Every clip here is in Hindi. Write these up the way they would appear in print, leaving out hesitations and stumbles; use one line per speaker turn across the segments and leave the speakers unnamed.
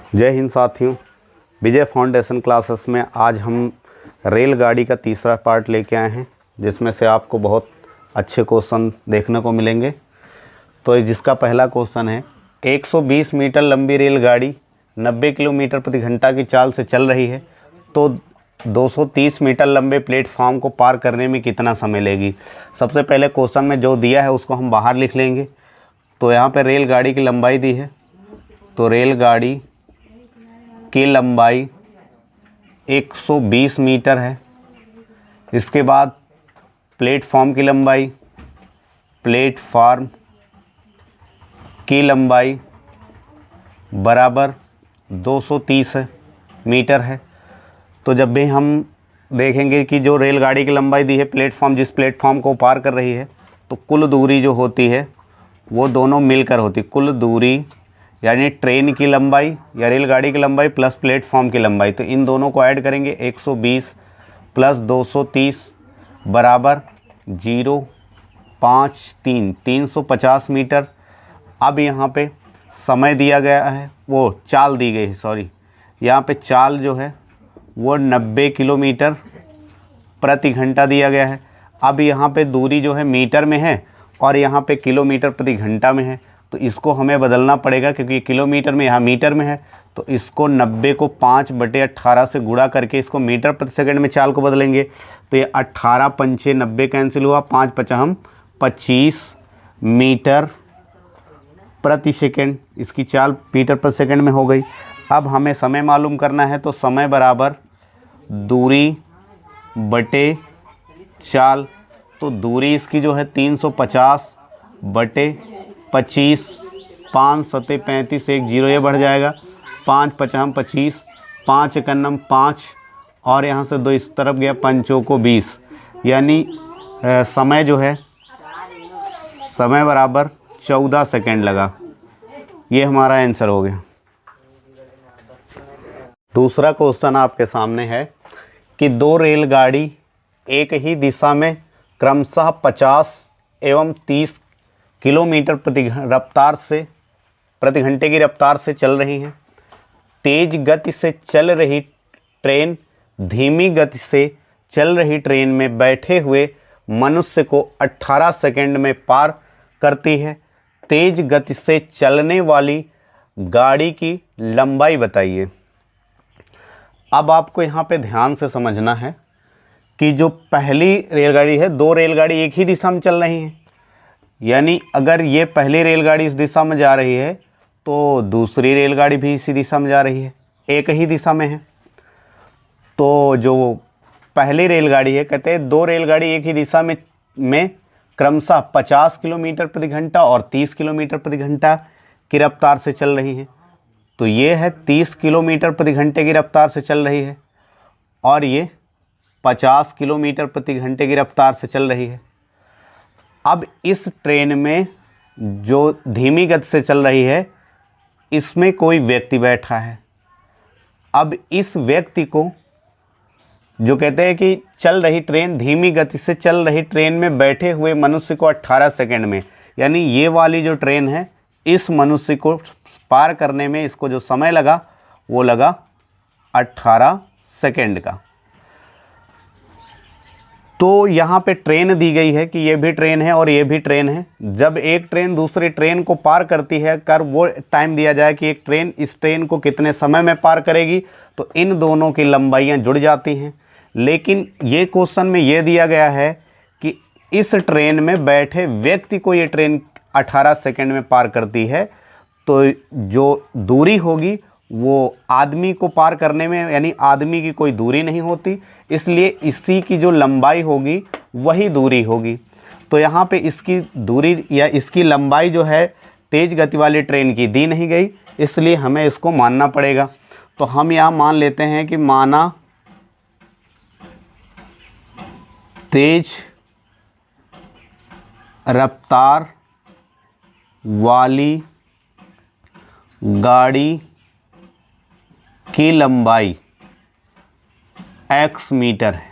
जय हिंद साथियों, विजय फाउंडेशन क्लासेस में आज हम रेलगाड़ी का तीसरा पार्ट लेके आए हैं, जिसमें से आपको बहुत अच्छे क्वेश्चन देखने को मिलेंगे। तो जिसका पहला क्वेश्चन है, 120 मीटर लंबी रेलगाड़ी 90 किलोमीटर प्रति घंटा की चाल से चल रही है, तो 230 मीटर लंबे प्लेटफॉर्म को पार करने में कितना समय लेगी। सबसे पहले क्वेश्चन में जो दिया है उसको हम बाहर लिख लेंगे। तो यहाँ पर रेलगाड़ी की लंबाई दी है, तो रेलगाड़ी की लंबाई 120 मीटर है। इसके बाद प्लेटफॉर्म की लंबाई बराबर 230 मीटर है। तो जब भी हम देखेंगे कि जो रेलगाड़ी की लंबाई दी है, प्लेटफॉर्म जिस प्लेटफॉर्म को पार कर रही है, तो कुल दूरी जो होती है वो दोनों मिलकर होती है। कुल दूरी यानी ट्रेन की लंबाई या रेलगाड़ी की लंबाई प्लस प्लेटफॉर्म की लंबाई, तो इन दोनों को ऐड करेंगे। 120 प्लस 230 बराबर 053 350 मीटर। अब यहाँ पे समय दिया गया है, वो चाल दी गई है, सॉरी, यहाँ पे चाल जो है वो 90 किलोमीटर प्रति घंटा दिया गया है। अब यहाँ पे दूरी जो है मीटर में है और यहाँ पे किलोमीटर प्रति घंटा में है, तो इसको हमें बदलना पड़ेगा, क्योंकि किलोमीटर में यहाँ मीटर में है। तो इसको 90 को 5/18 से गुणा करके इसको मीटर प्रति सेकंड में चाल को बदलेंगे। तो ये 18 पंचे 90 कैंसिल हुआ, 5 पचहम 25 मीटर प्रति सेकंड, इसकी चाल मीटर प्रति सेकंड में हो गई। अब हमें समय मालूम करना है, तो समय बराबर दूरी बटे चाल। तो दूरी इसकी जो है 350/25, 5 सते 35, 1 0 ये बढ़ जाएगा, 5 पचहम 25, 5 एकन्नम 5 और यहाँ से 2 इस तरफ गया, 5 को 20, यानी समय जो है समय बराबर 14 सेकेंड लगा। ये हमारा आंसर हो गया। दूसरा क्वेश्चन आपके सामने है कि दो रेलगाड़ी एक ही दिशा में क्रमशः 50 एवं 30 किलोमीटर प्रति घंटे की रफ्तार से चल रही हैं। तेज गति से चल रही ट्रेन धीमी गति से चल रही ट्रेन में बैठे हुए मनुष्य को 18 सेकंड में पार करती है। तेज गति से चलने वाली गाड़ी की लंबाई बताइए। अब आपको यहाँ पे ध्यान से समझना है कि जो पहली रेलगाड़ी है, दो रेलगाड़ी एक ही दिशा में चल रही हैं, यानी अगर ये पहली रेलगाड़ी इस दिशा में जा रही है तो दूसरी रेलगाड़ी भी इसी दिशा में जा रही है, एक ही दिशा में है। तो जो पहली रेलगाड़ी है, कहते हैं दो रेलगाड़ी एक ही दिशा में क्रमशः 50 किलोमीटर प्रति घंटा और 30 किलोमीटर प्रति घंटा की रफ्तार से चल रही हैं। तो ये है 30 किलोमीटर प्रति घंटे की रफ्तार से चल रही है और ये 50 किलोमीटर प्रति घंटे की रफ्तार से चल रही है। अब इस ट्रेन में जो धीमी गति से चल रही है, इसमें कोई व्यक्ति बैठा है। अब इस व्यक्ति को, जो कहते हैं कि चल रही ट्रेन, धीमी गति से चल रही ट्रेन में बैठे हुए मनुष्य को 18 सेकंड में, यानी ये वाली जो ट्रेन है, इस मनुष्य को पार करने में इसको जो समय लगा वो लगा 18 सेकंड का। तो यहाँ पे ट्रेन दी गई है कि ये भी ट्रेन है और ये भी ट्रेन है। जब एक ट्रेन दूसरी ट्रेन को पार करती है, कर वो टाइम दिया जाए कि एक ट्रेन इस ट्रेन को कितने समय में पार करेगी, तो इन दोनों की लंबाइयाँ जुड़ जाती हैं। लेकिन ये क्वेश्चन में ये दिया गया है कि इस ट्रेन में बैठे व्यक्ति को ये ट्रेन 18 सेकंड में पार करती है, तो जो दूरी होगी वो आदमी को पार करने में, यानी आदमी की कोई दूरी नहीं होती, इसलिए इसी की जो लंबाई होगी वही दूरी होगी। तो यहाँ पे इसकी दूरी या इसकी लंबाई जो है तेज गति वाली ट्रेन की दी नहीं गई, इसलिए हमें इसको मानना पड़ेगा। तो हम यहाँ मान लेते हैं कि माना तेज रफ्तार वाली गाड़ी की लंबाई x मीटर है।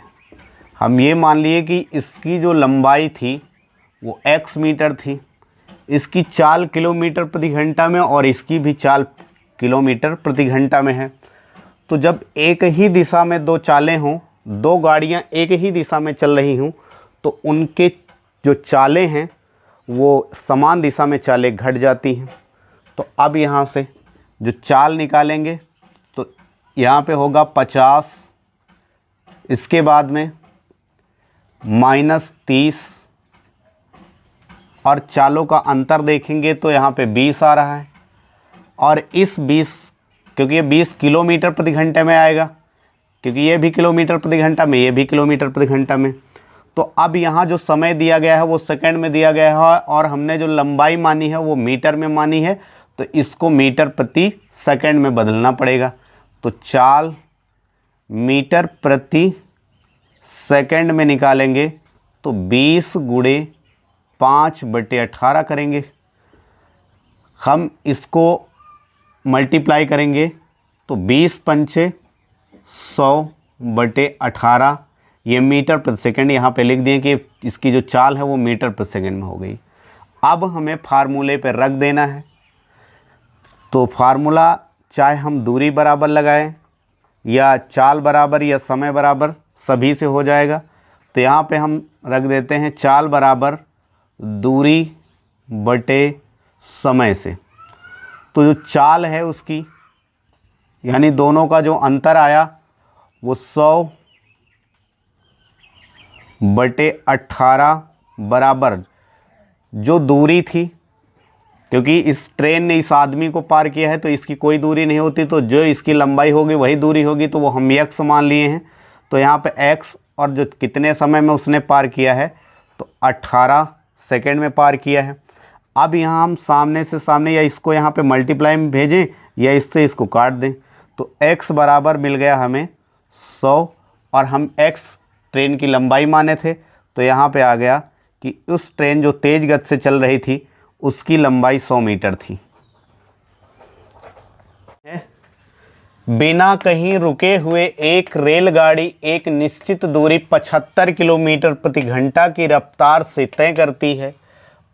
हम ये मान लिए कि इसकी जो लंबाई थी वो x मीटर थी, इसकी चाल किलोमीटर प्रति घंटा में और इसकी भी चाल किलोमीटर प्रति घंटा में है। तो जब एक ही दिशा में दो चालें हों, दो गाड़ियां एक ही दिशा में चल रही हों, तो उनके जो चालें हैं वो समान दिशा में चालें घट जाती हैं। तो अब यहाँ से जो चाल निकालेंगे तो यहाँ पे होगा 50, इसके बाद में -30, और चालों का अंतर देखेंगे तो यहाँ पे 20 आ रहा है। और इस 20, क्योंकि ये 20 किलोमीटर प्रति घंटे में आएगा, क्योंकि ये भी किलोमीटर प्रति घंटा में, ये भी किलोमीटर प्रति घंटा में। तो अब यहाँ जो समय दिया गया है वो सेकंड में दिया गया है, और हमने जो लंबाई मानी है वो मीटर में मानी है, तो इसको मीटर प्रति सेकंड में बदलना पड़ेगा। तो चाल मीटर प्रति सेकंड में निकालेंगे तो 20 गुणे 5/18 करेंगे। हम इसको मल्टीप्लाई करेंगे तो 20 पंचे 100/18, ये मीटर प्रति सेकंड यहाँ पे लिख दिए कि इसकी जो चाल है वो मीटर प्रति सेकंड में हो गई। अब हमें फार्मूले पे रख देना है। तो फार्मूला चाहे हम दूरी बराबर लगाएं या चाल बराबर या समय बराबर, सभी से हो जाएगा। तो यहाँ पे हम रख देते हैं चाल बराबर दूरी बटे समय से। तो जो चाल है उसकी, यानी दोनों का जो अंतर आया वो 100/18 बराबर जो दूरी थी, क्योंकि इस ट्रेन ने इस आदमी को पार किया है तो इसकी कोई दूरी नहीं होती, तो जो इसकी लंबाई होगी वही दूरी होगी, तो वो हम x मान लिए हैं। तो यहाँ पे x और जो कितने समय में उसने पार किया है, तो 18 सेकेंड में पार किया है। अब यहाँ हम सामने से सामने या इसको यहाँ पे मल्टीप्लाई में भेजें या इससे इसको काट दें, तो x बराबर मिल गया हमें 100, और हम x ट्रेन की लंबाई माने थे, तो यहाँ पे आ गया कि उस ट्रेन जो तेज़ गति से चल रही थी उसकी लंबाई 100 मीटर थी। बिना कहीं रुके हुए एक रेलगाड़ी एक निश्चित दूरी 75 किलोमीटर प्रति घंटा की रफ्तार से तय करती है,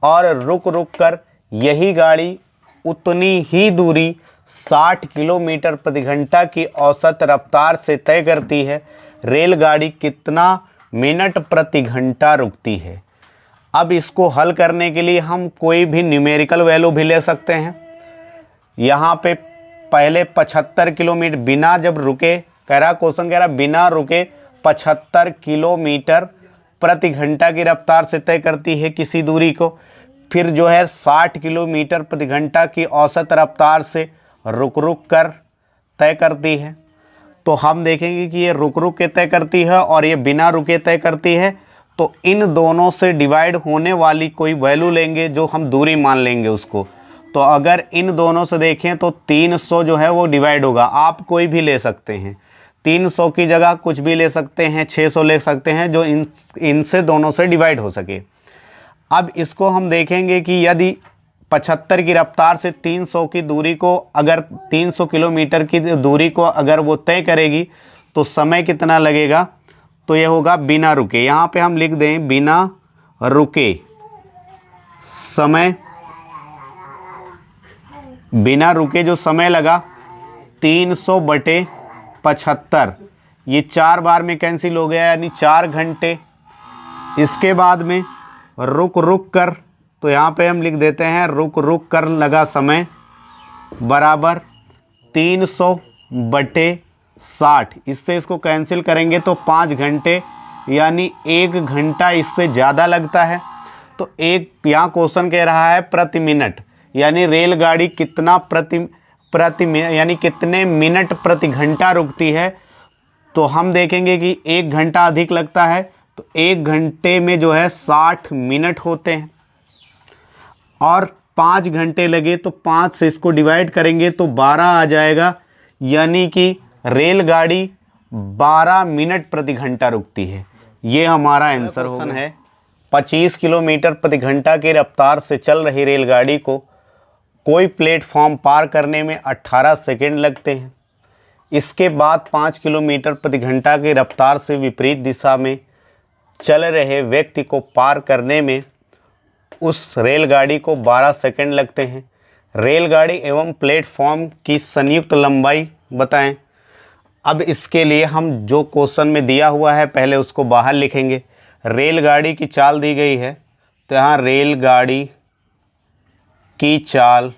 और रुक रुक कर यही गाड़ी उतनी ही दूरी 60 किलोमीटर प्रति घंटा की औसत रफ्तार से तय करती है। रेलगाड़ी कितना मिनट प्रति घंटा रुकती है? अब इसको हल करने के लिए हम कोई भी न्यूमेरिकल वैल्यू भी ले सकते हैं। यहाँ पे पहले 75 किलोमीटर बिना जब रुके, कह रहा क्वेश्चन कह रहा बिना रुके 75 किलोमीटर प्रति घंटा की रफ्तार से तय करती है किसी दूरी को, फिर जो है 60 किलोमीटर प्रति घंटा की औसत रफ्तार से रुक रुक कर तय करती है। तो हम देखेंगे कि ये रुक रुक के तय करती है और ये बिना रुके तय करती है, तो इन दोनों से डिवाइड होने वाली कोई वैल्यू लेंगे जो हम दूरी मान लेंगे उसको। तो अगर इन दोनों से देखें तो 300 जो है वो डिवाइड होगा, आप कोई भी ले सकते हैं, 300 की जगह कुछ भी ले सकते हैं, 600 ले सकते हैं, जो इनसे दोनों से डिवाइड हो सके। अब इसको हम देखेंगे कि यदि 75 की रफ्तार से 300 की दूरी को, अगर 300 किलोमीटर की दूरी को अगर वो तय करेगी तो समय कितना लगेगा? तो ये होगा बिना रुके। यहाँ पे हम लिख दें बिना रुके समय, बिना रुके जो समय लगा 300/75, ये 4 बार में कैंसिल हो गया, यानी 4 घंटे। इसके बाद में रुक रुक कर, तो यहाँ पे हम लिख देते हैं रुक रुक कर लगा समय बराबर 300/60, इससे इसको कैंसिल करेंगे तो 5 घंटे, यानी 1 घंटा इससे ज़्यादा लगता है। तो एक यहाँ क्वेश्चन कह रहा है प्रति मिनट, यानी रेलगाड़ी कितना यानी कितने मिनट प्रति घंटा रुकती है। तो हम देखेंगे कि 1 घंटा अधिक लगता है, तो 1 घंटे में जो है 60 मिनट होते हैं, और 5 घंटे लगे तो 5 से इसको डिवाइड करेंगे तो 12 आ जाएगा, यानी कि रेलगाड़ी 12 मिनट प्रति घंटा रुकती है। ये हमारा आंसर है। 25 किलोमीटर प्रति घंटा की रफ्तार से चल रही रेलगाड़ी को कोई प्लेटफॉर्म पार करने में 18 सेकेंड लगते हैं। इसके बाद 5 किलोमीटर प्रति घंटा की रफ्तार से विपरीत दिशा में चल रहे व्यक्ति को पार करने में उस रेलगाड़ी को 12 सेकेंड लगते हैं। रेलगाड़ी एवं प्लेटफॉर्म की संयुक्त लंबाई बताएं। अब इसके लिए हम जो क्वेश्चन में दिया हुआ है पहले उसको बाहर लिखेंगे। रेलगाड़ी की चाल दी गई है, तो यहाँ रेलगाड़ी की चाल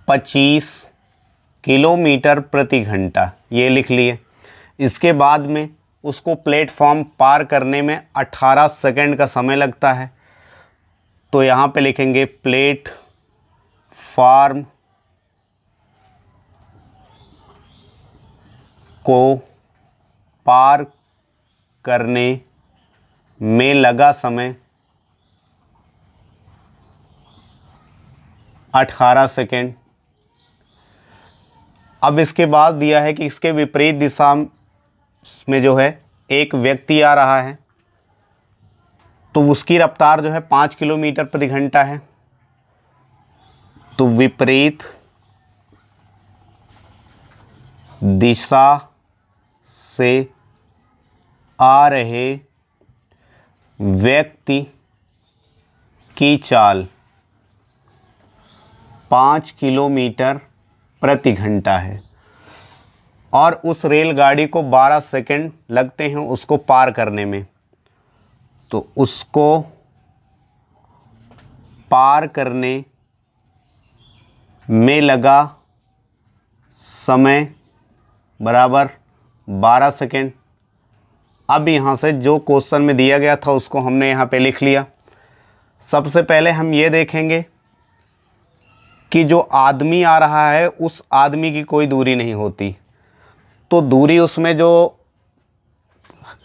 25 किलोमीटर प्रति घंटा, ये लिख लिए। इसके बाद में उसको प्लेटफॉर्म पार करने में 18 सेकंड का समय लगता है, तो यहाँ पे लिखेंगे प्लेटफॉर्म को पार करने में लगा समय 18 सेकंड। अब इसके बाद दिया है कि इसके विपरीत दिशा में जो है एक व्यक्ति आ रहा है, तो उसकी रफ्तार जो है 5 किलोमीटर प्रति घंटा है। तो विपरीत दिशा से आ रहे व्यक्ति की चाल 5 किलोमीटर प्रति घंटा है और उस रेलगाड़ी को 12 सेकंड लगते हैं उसको पार करने में। तो उसको पार करने में लगा समय बराबर 12 सेकंड। अब यहाँ से जो क्वेश्चन में दिया गया था उसको हमने यहाँ पे लिख लिया। सबसे पहले हम ये देखेंगे कि जो आदमी आ रहा है उस आदमी की कोई दूरी नहीं होती, तो दूरी उसमें जो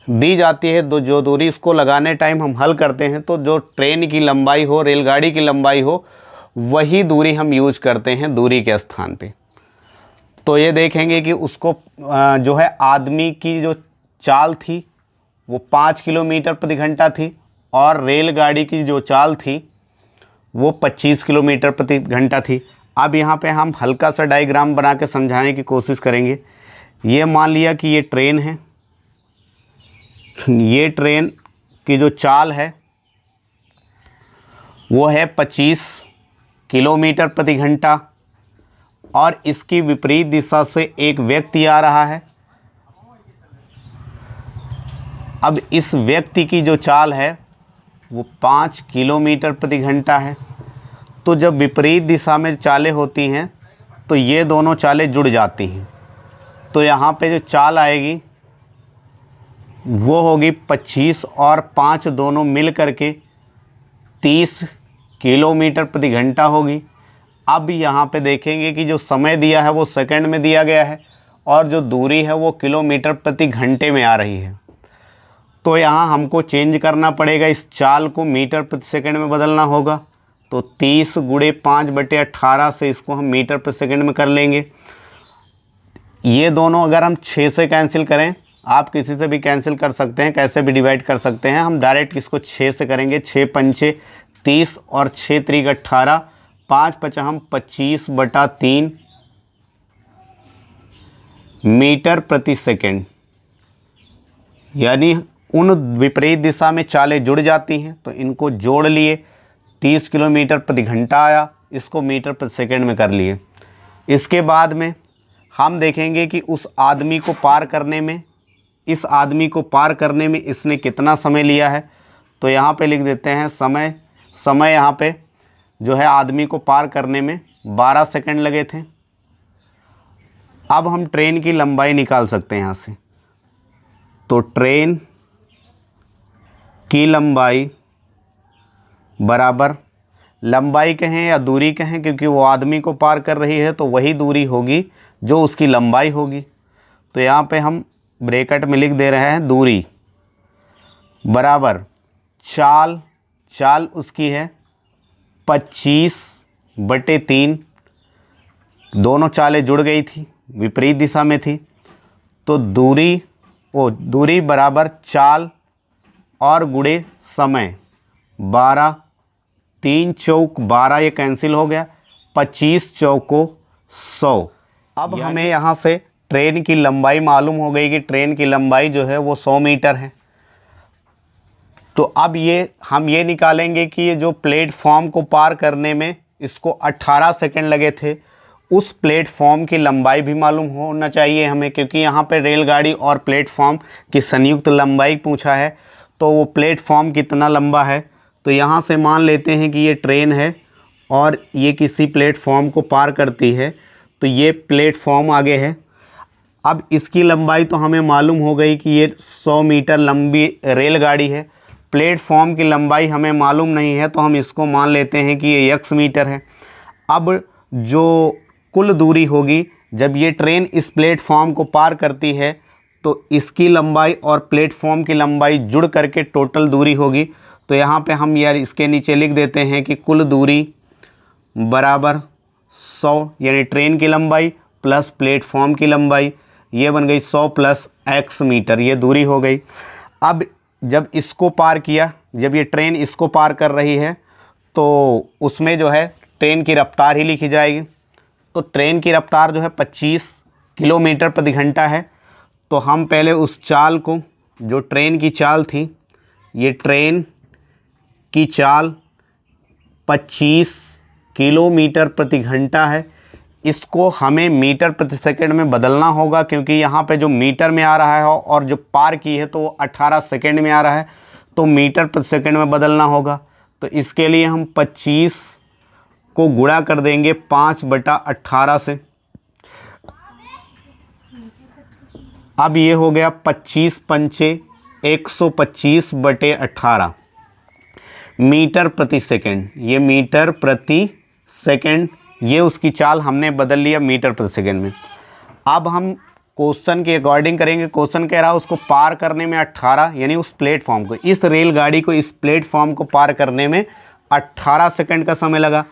दी जाती है, जो दूरी इसको लगाने टाइम हम हल करते हैं, तो जो ट्रेन की लंबाई हो, रेलगाड़ी की लंबाई हो, वही दूरी हम यूज करते हैं दूरी के स्थान पे। तो ये देखेंगे कि उसको जो है आदमी की जो चाल थी वो 5 किलोमीटर प्रति घंटा थी और रेलगाड़ी की जो चाल थी वो 25 किलोमीटर प्रति घंटा थी। अब यहाँ पे हम हल्का सा डायग्राम बना के समझाने की कोशिश करेंगे। ये मान लिया कि ये ट्रेन है, ये ट्रेन की जो चाल है वो है 25 किलोमीटर प्रति घंटा और इसकी विपरीत दिशा से एक व्यक्ति आ रहा है। अब इस व्यक्ति की जो चाल है वो 5 किलोमीटर प्रति घंटा है। तो जब विपरीत दिशा में चालें होती हैं तो ये दोनों चालें जुड़ जाती हैं, तो यहाँ पे जो चाल आएगी वो होगी 25 और 5 दोनों मिल करके 30 किलोमीटर प्रति घंटा होगी। अब यहाँ पे देखेंगे कि जो समय दिया है वो सेकंड में दिया गया है और जो दूरी है वो किलोमीटर प्रति घंटे में आ रही है। तो यहाँ हमको चेंज करना पड़ेगा, इस चाल को मीटर प्रति सेकंड में बदलना होगा। तो 30 गुणे 5/18 से इसको हम मीटर प्रति सेकंड में कर लेंगे। ये दोनों अगर हम 6 से कैंसिल करें, आप किसी से भी कैंसिल कर सकते हैं, कैसे भी डिवाइड कर सकते हैं, हम डायरेक्ट इसको 6 से करेंगे। 6 पंचे 30 और 6 त्रिक 18, 5 पचा हम 25/3 मीटर प्रति सेकंड। यानी उन विपरीत दिशा में चालें जुड़ जाती हैं, तो इनको जोड़ लिए 30 किलोमीटर प्रति घंटा आया, इसको मीटर प्रति सेकंड में कर लिए। इसके बाद में हम देखेंगे कि उस आदमी को पार करने में, इस आदमी को पार करने में इसने कितना समय लिया है। तो यहाँ पे लिख देते हैं समय यहाँ पे जो है आदमी को पार करने में 12 सेकंड लगे थे। अब हम ट्रेन की लंबाई निकाल सकते हैं यहाँ से। तो ट्रेन की लंबाई बराबर, लंबाई कहें या दूरी कहें, क्योंकि वो आदमी को पार कर रही है तो वही दूरी होगी जो उसकी लंबाई होगी। तो यहाँ पे हम ब्रैकेट में लिख दे रहे हैं दूरी बराबर चाल उसकी है 25/3, दोनों चालें जुड़ गई थी, विपरीत दिशा में थी। तो दूरी बराबर चाल और गुणे समय 12, 3 चौक 12, ये कैंसिल हो गया, 25 चौको 100। अब हमें यहाँ से ट्रेन की लंबाई मालूम हो गई कि ट्रेन की लंबाई जो है वो 100 मीटर है। तो अब हम ये निकालेंगे कि ये जो प्लेटफॉर्म को पार करने में इसको 18 सेकंड लगे थे, उस प्लेटफॉर्म की लंबाई भी मालूम होना चाहिए हमें, क्योंकि यहाँ पे रेलगाड़ी और प्लेटफॉर्म की संयुक्त लंबाई पूछा है। तो वो प्लेटफॉर्म कितना लंबा है, तो यहाँ से मान लेते हैं कि ये ट्रेन है और ये किसी प्लेटफॉर्म को पार करती है, तो ये प्लेटफॉर्म आगे है। अब इसकी लंबाई तो हमें मालूम हो गई कि ये 100 मीटर लंबी रेलगाड़ी है। प्लेटफॉर्म की लंबाई हमें मालूम नहीं है, तो हम इसको मान लेते हैं कि ये x मीटर है। अब जो कुल दूरी होगी जब ये ट्रेन इस प्लेटफॉर्म को पार करती है, तो इसकी लंबाई और प्लेटफॉर्म की लंबाई जुड़ करके टोटल दूरी होगी। तो यहाँ पे हम यार इसके नीचे लिख देते हैं कि कुल दूरी बराबर 100, यानी ट्रेन की लंबाई प्लस प्लेटफॉर्म की लंबाई, ये बन गई 100 प्लस x मीटर, ये दूरी हो गई। अब जब इसको पार किया, जब ये ट्रेन इसको पार कर रही है, तो उसमें जो है ट्रेन की रफ्तार ही लिखी जाएगी। तो ट्रेन की रफ्तार जो है 25 किलोमीटर प्रति घंटा है। तो हम पहले उस चाल को, जो ट्रेन की चाल थी, ये ट्रेन की चाल 25 किलोमीटर प्रति घंटा है, इसको हमें मीटर प्रति सेकंड में बदलना होगा, क्योंकि यहाँ पे जो मीटर में आ रहा है और जो पार की है तो वो 18 सेकंड में आ रहा है, तो मीटर प्रति सेकंड में बदलना होगा। तो इसके लिए हम 25 को गुणा कर देंगे 5/18 से। अब ये हो गया 25 पंचे 125/18 मीटर प्रति सेकंड। ये मीटर प्रति सेकंड, ये उसकी चाल हमने बदल लिया मीटर प्रति सेकंड में। अब हम क्वेश्चन के अकॉर्डिंग करेंगे। क्वेश्चन कह रहा है उसको पार करने में 18, यानी उस प्लेटफॉर्म को, इस रेलगाड़ी को इस प्लेटफॉर्म को पार करने में 18 सेकंड का समय लगा।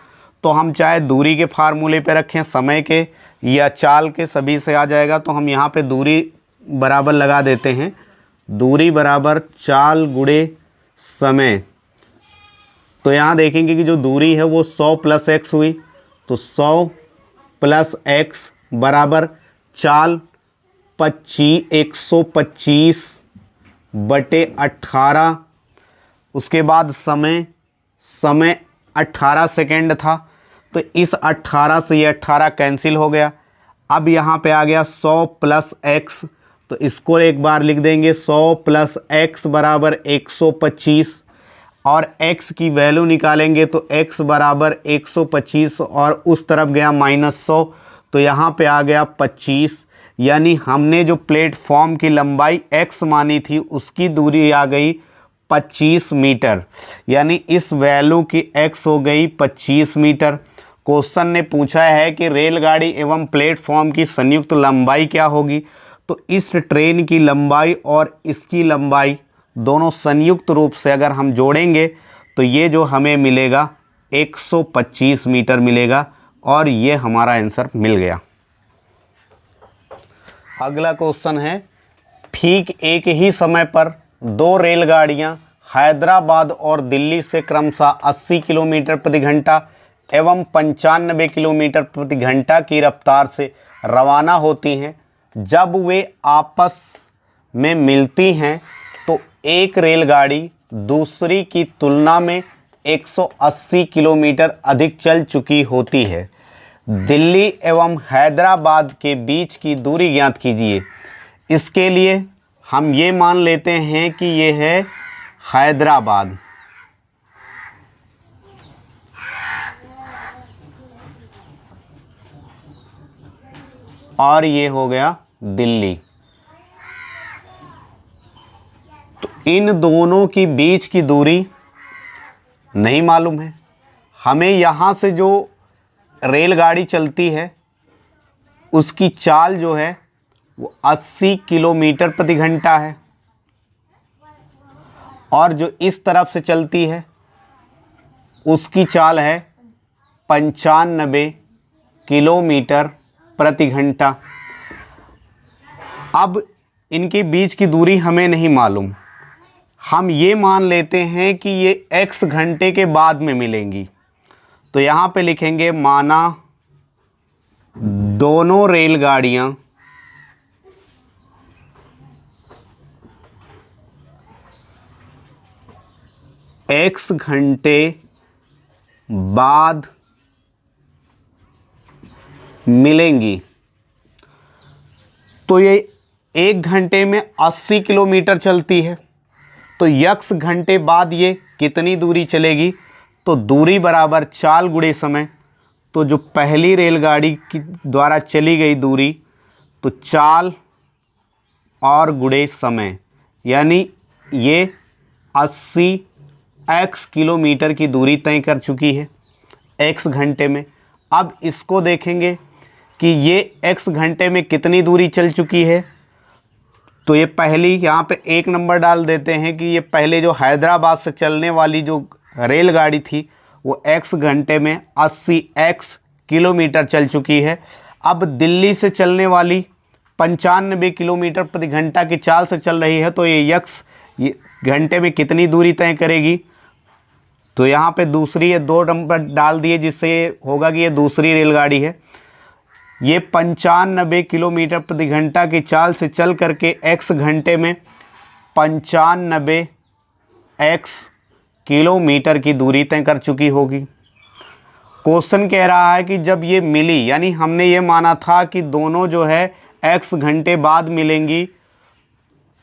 तो हम चाहे दूरी के फार्मूले पे रखें, समय के या चाल के, सभी से आ जाएगा। तो हम यहाँ पे दूरी बराबर लगा देते हैं, दूरी बराबर चाल गुणे समय। तो यहाँ देखेंगे कि जो दूरी है वो 100 प्लस x हुई, तो 100 प्लस x बराबर चाल 125/18। उसके बाद समय 18 सेकेंड था, तो इस 18 से ये 18 कैंसिल हो गया। अब यहाँ पे आ गया 100 प्लस x, तो इसको एक बार लिख देंगे 100 प्लस x बराबर 125, और x की वैल्यू निकालेंगे तो x बराबर 125 और उस तरफ गया -100, तो यहाँ पे आ गया 25। यानी हमने जो प्लेटफॉर्म की लंबाई x मानी थी उसकी दूरी आ गई 25 मीटर, यानी इस वैल्यू की x हो गई 25 मीटर। क्वेश्चन ने पूछा है कि रेलगाड़ी एवं प्लेटफॉर्म की संयुक्त लंबाई क्या होगी, तो इस ट्रेन की लंबाई और इसकी लंबाई दोनों संयुक्त रूप से अगर हम जोड़ेंगे तो ये जो हमें मिलेगा 125 मीटर मिलेगा, और ये हमारा आंसर मिल गया। अगला क्वेश्चन है, ठीक एक ही समय पर दो रेलगाड़ियां हैदराबाद और दिल्ली से क्रमशः 80 किलोमीटर प्रति घंटा एवं 95 किलोमीटर प्रति घंटा की रफ्तार से रवाना होती हैं। जब वे आपस में मिलती हैं तो एक रेलगाड़ी दूसरी की तुलना में 180 किलोमीटर अधिक चल चुकी होती है। दिल्ली एवं हैदराबाद के बीच की दूरी ज्ञात कीजिए। इसके लिए हम ये मान लेते हैं कि ये है हैदराबाद, और ये हो गया दिल्ली। तो इन दोनों की बीच की दूरी नहीं मालूम है हमें। यहाँ से जो रेलगाड़ी चलती है उसकी चाल जो है वो 80 किलोमीटर प्रति घंटा है, और जो इस तरफ से चलती है उसकी चाल है 95 किलोमीटर प्रति घंटा। अब इनके बीच की दूरी हमें नहीं मालूम, हम ये मान लेते हैं कि ये x घंटे के बाद में मिलेंगी। तो यहाँ पे लिखेंगे माना दोनों रेलगाड़ियाँ x घंटे बाद मिलेंगी। तो ये 1 घंटे में 80 किलोमीटर चलती है, तो x घंटे बाद ये कितनी दूरी चलेगी? तो दूरी बराबर चाल गुणे समय। तो जो पहली रेलगाड़ी की द्वारा चली गई दूरी, तो चाल और गुणे समय, यानी ये 80 x किलोमीटर की दूरी तय कर चुकी है x घंटे में। अब इसको देखेंगे कि ये x घंटे में कितनी दूरी चल चुकी है। तो ये पहली यहाँ पे 1 नंबर डाल देते हैं कि ये पहले जो हैदराबाद से चलने वाली जो रेलगाड़ी थी वो x घंटे में 80 x किलोमीटर चल चुकी है। अब दिल्ली से चलने वाली 95 किलोमीटर प्रति घंटा की चाल से चल रही है, तो ये घंटे में कितनी दूरी तय करेगी? तो यहाँ पे दूसरी ये 2 नंबर डाल दिए, जिससे होगा कि ये दूसरी रेलगाड़ी है। ये 95 किलोमीटर प्रति घंटा की चाल से चल करके x घंटे में 95 x किलोमीटर की दूरी तय कर चुकी होगी। क्वेश्चन कह रहा है कि जब ये मिली, यानी हमने ये माना था कि दोनों जो है x घंटे बाद मिलेंगी,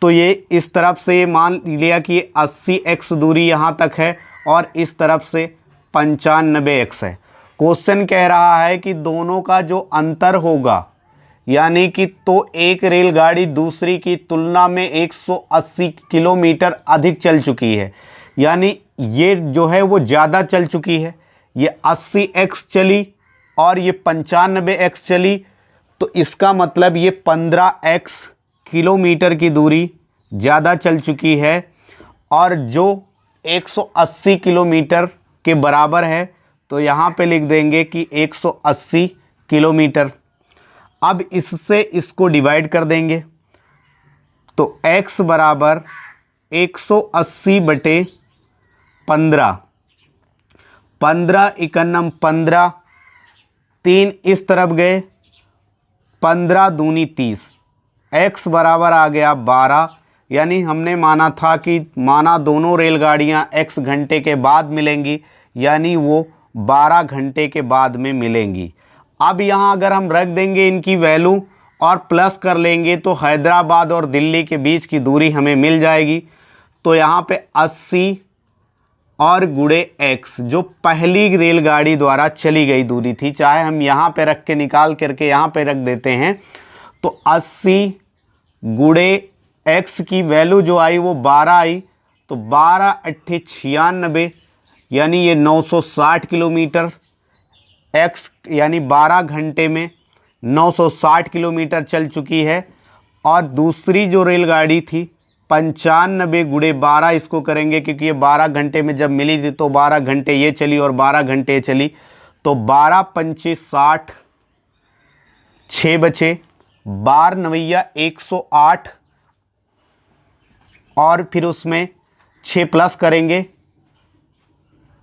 तो ये इस तरफ से ये मान लिया कि 80 x दूरी यहाँ तक है और इस तरफ से 95 x है। क्वेश्चन कह रहा है कि दोनों का जो अंतर होगा, यानी कि तो एक रेलगाड़ी दूसरी की तुलना में 180 किलोमीटर अधिक चल चुकी है, यानी ये जो है वो ज़्यादा चल चुकी है। ये 80 x चली और ये 95 x चली, तो इसका मतलब ये 15 x किलोमीटर की दूरी ज़्यादा चल चुकी है, और जो 180 किलोमीटर के बराबर है, तो यहाँ पे लिख देंगे कि 180 किलोमीटर। अब इससे इसको डिवाइड कर देंगे, तो x बराबर 180 बटे 15, 15 इकन्नम 15, 3 इस तरफ गए, 15 दूनी 30, x बराबर आ गया 12। यानी हमने माना था कि दोनों रेलगाड़ियां x घंटे के बाद मिलेंगी, यानी वो 12 घंटे के बाद में मिलेंगी। अब यहाँ अगर हम रख देंगे इनकी वैल्यू और प्लस कर लेंगे, तो हैदराबाद और दिल्ली के बीच की दूरी हमें मिल जाएगी। तो यहाँ पे 80 और गुणे x, जो पहली रेलगाड़ी द्वारा चली गई दूरी थी, चाहे हम यहाँ पे रख के निकाल करके यहाँ पे रख देते हैं, तो 80 गुणे x की वैल्यू जो आई वो 12 आई, तो 12 अट्ठे 96, यानी ये 960 किलोमीटर x, यानी 12 घंटे में 960 किलोमीटर चल चुकी है। और दूसरी जो रेलगाड़ी थी 95 गुणे 12, इसको करेंगे क्योंकि ये 12 घंटे में जब मिली थी तो 12 घंटे ये चली और 12 घंटे चली, तो 12 पंचे 60, 6 बचे, 12 नवैया 108, और फिर उसमें 6 प्लस करेंगे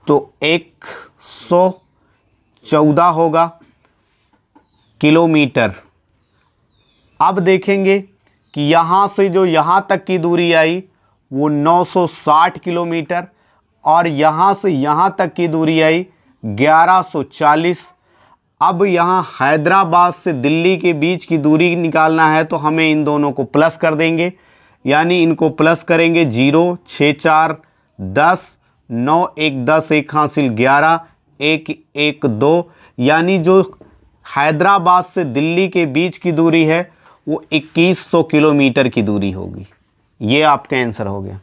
तो 114 होगा किलोमीटर। अब देखेंगे कि यहाँ से जो यहाँ तक की दूरी आई वो 960 किलोमीटर, और यहाँ से यहाँ तक की दूरी आई 1140। अब यहाँ हैदराबाद से दिल्ली के बीच की दूरी निकालना है, तो हमें इन दोनों को प्लस कर देंगे, यानी इनको प्लस करेंगे 0 6 4 10 9 1 10 1 हासिल 11 1 1 2, यानी जो हैदराबाद से दिल्ली के बीच की दूरी है वो 2100 किलोमीटर की दूरी होगी। ये आपका आंसर हो गया।